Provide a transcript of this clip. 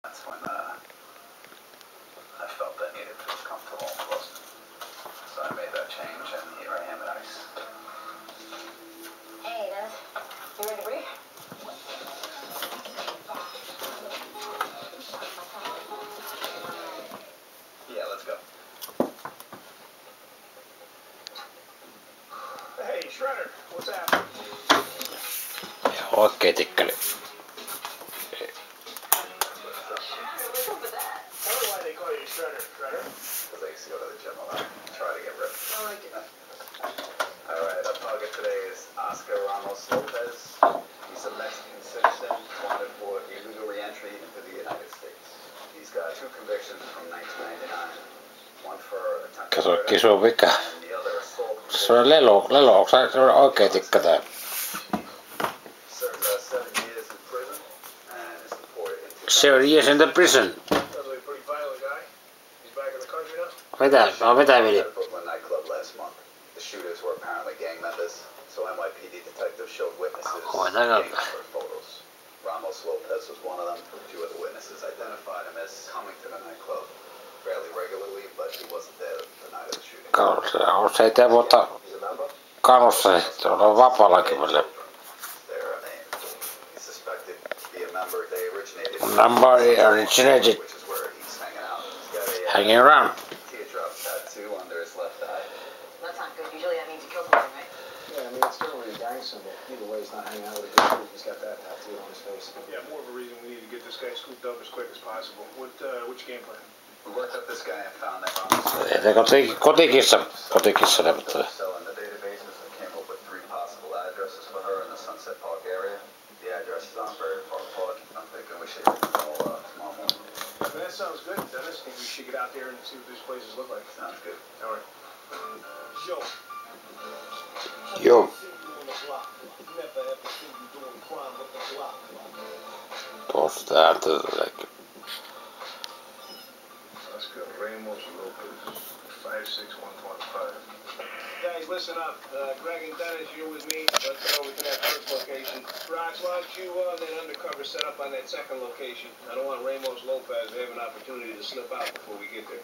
That's when I felt I needed to feel comfortable in Boston. So I made that change, and here I am at ICE. Hey, Dennis. You ready to brief? Yeah, let's go. Hey, Shredder, what's happening? Oikein tikkeli. Tell me why they call you Shredder, Shredder. Because I used to go to the gym a lot, try to get ripped. I like it. Alright, our target today is Oscar Ramos Lopez. He's a Mexican citizen wanted for illegal re-entry into the United States. He's got 2 convictions from 1999. One for attempted Kato murder kisu vika. and the other assault. Se on lelo, onko se oikea tikka tää? Served 7 years in prison and is deported into 7 years in the prison. Sounds like a pretty violent guy. He's back in the country now? Mitä veli? at a Brooklyn nightclub last month. The shooters were apparently gang members, so NYPD detectives showed witnesses gang member photos. Ramos Lopez was one of them. 2 of the witnesses identified him as coming to the nightclub fairly regularly, but he wasn't there the night of the shooting. On 7 vuotta kanussa, se on vapaallakin vielä. Their name. He's suspected to be a member. They originated, which is where he's hanging out. He's got a hanging around. teardrop tattoo under his left eye. That's not good. Usually that means you killed someone, right? Yeah, I mean, it's generally a gang symbol. Either way, he's not hanging out with a good group. He's got that tattoo on his face. Yeah, more of a reason we need to get this guy scooped up as quick as possible. What's your game plan? We worked up this guy and found that Ramos Ei kotikissa neuvottelee. So in the databases, we came up with 3 possible addresses for her in the Sunset Park area. The addresses aren't very far apart. I'm thinking we should get them all tomorrow morning. That sounds good, Dennis. Think we should get out there and see what these places look like. Sounds good. All right. Yo. Joo. Tuossa täältä tuleekin. Oscar Ramos Lopez, 56125. Guys, listen up. Greg and Dennis, you're with me. Let's go over to that first location. Rox, why don't you then undercover set up on that second location? I don't want Ramos Lopez to have an opportunity to slip out before we get there.